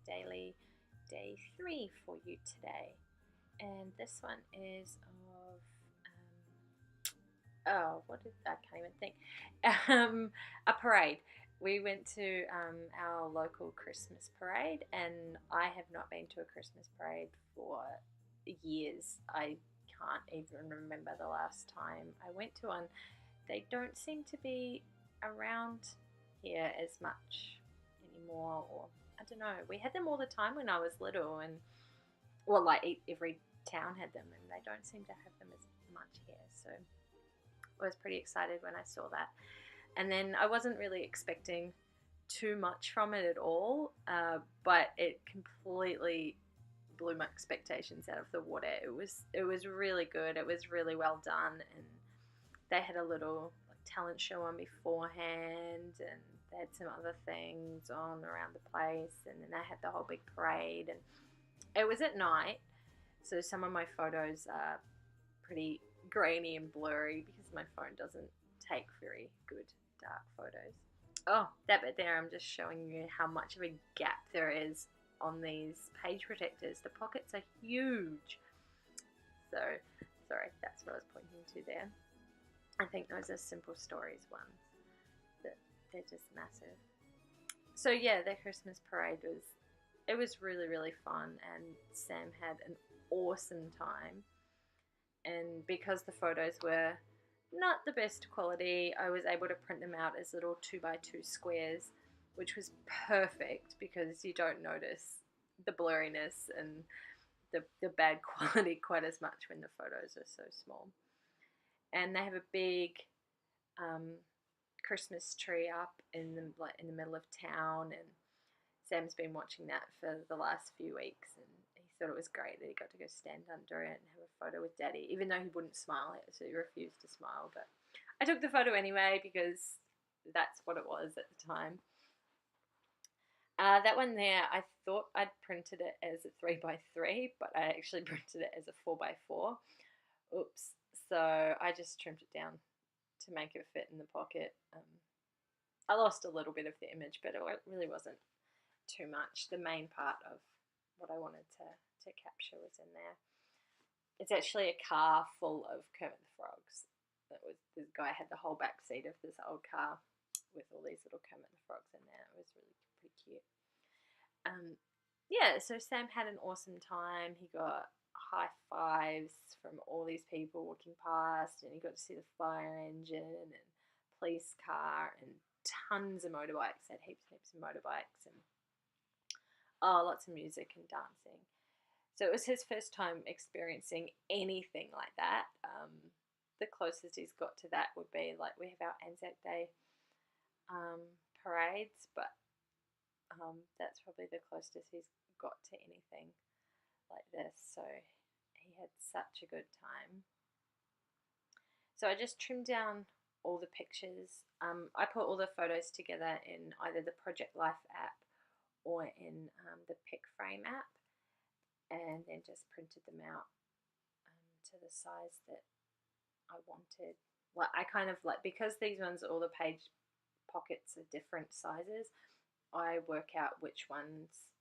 daily day 3 for you today. And this one is of, what did I can't even think. A parade. We went to our local Christmas parade, and I have not been to a Christmas parade for years. I can't even remember the last time I went to one. They don't seem to be around here as much anymore, or I don't know. We had them all the time when I was little, and well, like every town had them, and they don't seem to have them as much here. So I was pretty excited when I saw that. And then I wasn't really expecting too much from it at all, but it completely blew my expectations out of the water. It was really good. It was really well done, and they had a little like talent show on beforehand, and they had some other things on around the place, and then they had the whole big parade, and it was at night, so some of my photos are pretty grainy and blurry because my phone doesn't take very good dark photos. Oh, that bit there, I'm just showing you how much of a gap there is on these page protectors. The pockets are huge. So, sorry, that's what I was pointing to there. I think those are Simple Stories ones. They're just massive. So yeah, the Christmas parade was really, really fun, and Sam had an awesome time. And because the photos were not the best quality, I was able to print them out as little 2x2 squares, which was perfect because you don't notice the blurriness and the bad quality quite as much when the photos are so small. And they have a big um, Christmas tree up in the middle of town, and Sam's been watching that for the last few weeks, and he thought it was great that he got to go stand under it and have a photo with Daddy, even though he wouldn't smile at it, so he refused to smile. But I took the photo anyway because that's what it was at the time. That one there, I thought I'd printed it as a 3x3, but I actually printed it as a 4x4. Oops. So I just trimmed it down to make it fit in the pocket. I lost a little bit of the image, but it really wasn't too much. The main part of what I wanted to capture was in there. It's actually a car full of Kermit the Frogs. This guy had the whole back seat of this old car with all these little Kermit the Frogs in there. It was really pretty cute. Yeah, so Sam had an awesome time. He got high fives from all these people walking past, and he got to see the fire engine and police car and tons of motorbikes. They had heaps and heaps of motorbikes, and lots of music and dancing. So it was his first time experiencing anything like that. The closest he's got to that would be like we have our Anzac Day parades, but that's probably the closest he's got to anything like this. So he had such a good time. So I just trimmed down all the pictures. I put all the photos together in either the Project Life app or in the PicFrame app, and then just printed them out to the size that I wanted. Like I kind of like, because these ones, all the page pockets are different sizes, I work out which ones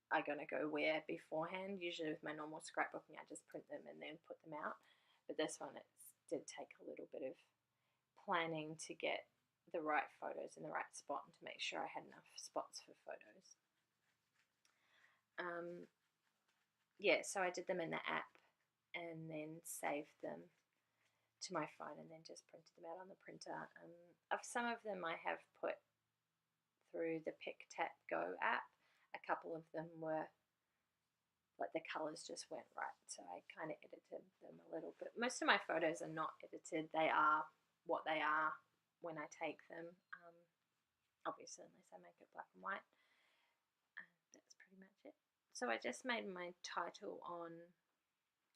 are going to go where beforehand. Usually with my normal scrapbooking, I just print them and then put them out. But this one, it did take a little bit of planning to get the right photos in the right spot and to make sure I had enough spots for photos. Yeah, so I did them in the app and then saved them to my phone and then just printed them out on the printer. Of some of them I have put through the PicTap-Go app. A couple of them were like the colours just weren't right, so I kind of edited them a little bit. Most of my photos are not edited. They are what they are when I take them, obviously unless I make it black and white. That's pretty much it. So I just made my title on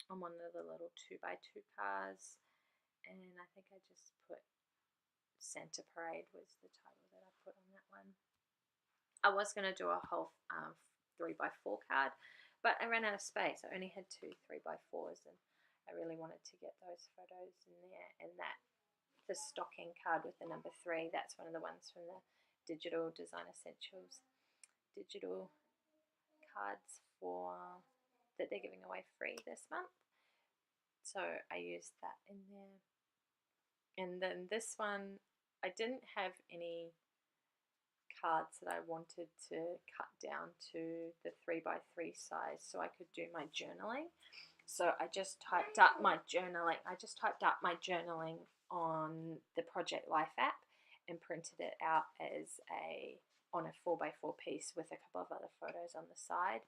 one of the little 2x2 cars, and I think I just put Santa Parade was the title that I put on that one. I was going to do a whole 3x4 card, but I ran out of space. I only had 2 3x4s, and I really wanted to get those photos in there. And the stocking card with the number 3, that's one of the ones from the Digital Design Essentials digital cards that they're giving away free this month. So I used that in there. And then this one, I didn't have any cards that I wanted to cut down to the 3x3 size so I could do my journaling. So I just typed up my journaling. On the Project Life app and printed it out on a 4x4 piece with a couple of other photos on the side.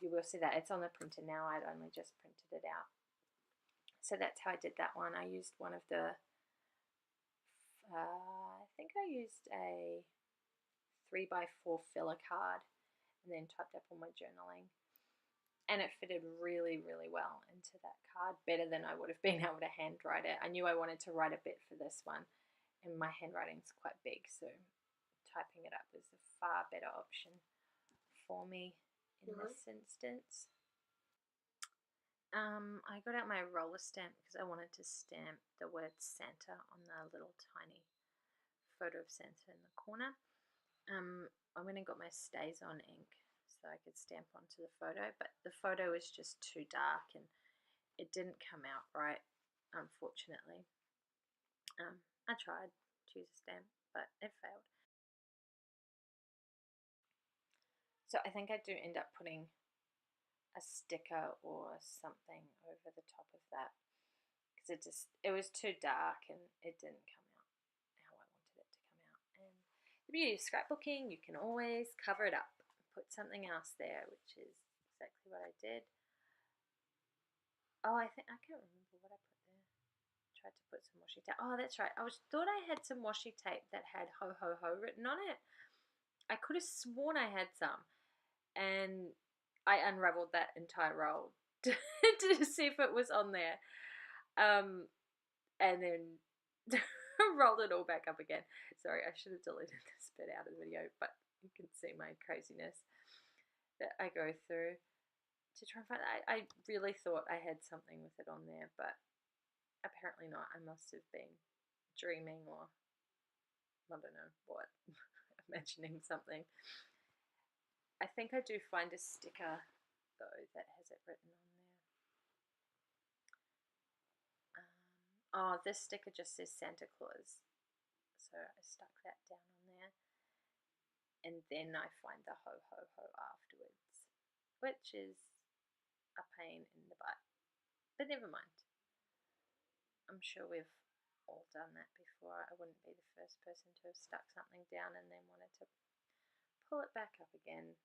You will see that it's on the printer now. I'd only just printed it out. So that's how I did that one. I used one of the, I think I used a 3x4 filler card and then typed up all my journaling. And it fitted really, really well into that card, better than I would have been able to handwrite it. I knew I wanted to write a bit for this one, and my handwriting's quite big, so typing it up was a far better option for me in this instance. I got out my roller stamp because I wanted to stamp the word Santa on the little tiny photo of Santa in the corner. I went and got my StazOn ink so I could stamp onto the photo, but the photo was just too dark and it didn't come out right, unfortunately. I tried to use a stamp, but it failed. So I think I do end up putting a sticker or something over the top of that because it was too dark and it didn't come out how I wanted it to come out. And the beauty of scrapbooking, you can always cover it up, put something else there, which is exactly what I did. Oh, I can't remember what I put there. Tried to put some washi tape. Oh, that's right. Thought I had some washi tape that had ho ho ho written on it. I could have sworn I had some, and I unraveled that entire roll to see if it was on there, and then rolled it all back up again. Sorry, I should have deleted this bit out of the video, but you can see my craziness that I go through to try and find it. I really thought I had something with it on there, but apparently not. I must have been dreaming or I don't know what, imagining something. I think I do find a sticker though that has it written on there. Oh, this sticker just says Santa Claus, so I stuck that down on there, and then I find the ho ho ho afterwards, which is a pain in the butt, but never mind. I'm sure we've all done that before. I wouldn't be the first person to have stuck something down and then wanted to pull it back up again.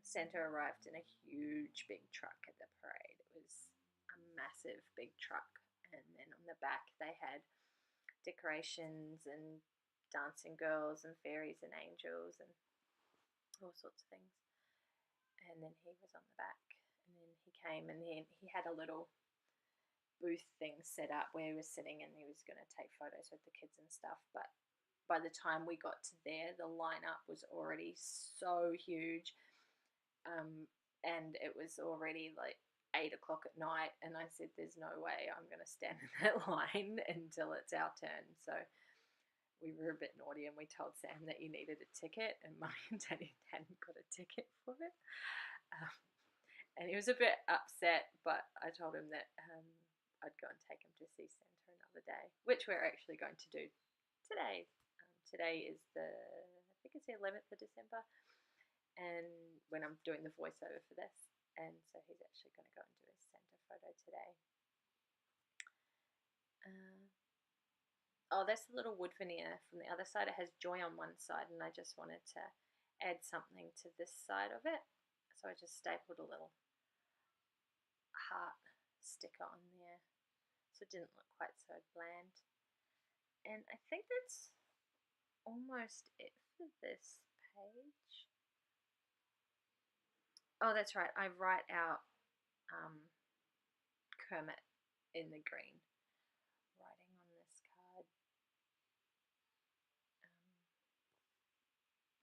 Santa arrived in a huge big truck at the parade. It was a massive big truck, and then on the back they had decorations and dancing girls and fairies and angels and all sorts of things. And then he was on the back, and then he came and he had a little booth thing set up where he was sitting and he was going to take photos with the kids and stuff. But by the time we got to there, the lineup was already so huge. And it was already like 8 o'clock at night, and I said there's no way I'm going to stand in that line until it's our turn. So we were a bit naughty and we told Sam that he needed a ticket, and Mummy and Daddy hadn't got a ticket for it. And he was a bit upset, but I told him that I'd go and take him to see Santa another day, which we're actually going to do today. Today is I think it's the 11th of December, and when I'm doing the voiceover for this, and so he's actually going to go and do a Santa photo today. Oh, that's the little wood veneer from the other side. It has joy on one side, and I just wanted to add something to this side of it, so I just stapled a little heart sticker on there, so it didn't look quite so bland. And I think that's almost it for this page. Oh, that's right. I write out Kermit in the green writing on this card.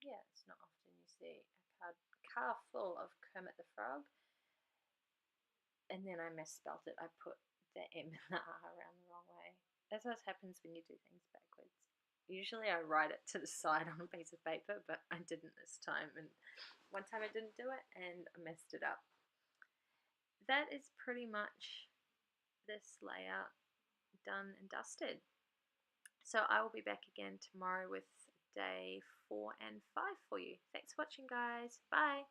Yeah, it's not often you see a car full of Kermit the Frog. And then I misspelt it. I put the M and the R around the wrong way. That's what happens when you do things backwards. Usually I write it to the side on a piece of paper, but I didn't this time, and one time I didn't do it and I messed it up. That is pretty much this layout done and dusted. So I will be back again tomorrow with day 4 and 5 for you. Thanks for watching, guys. Bye.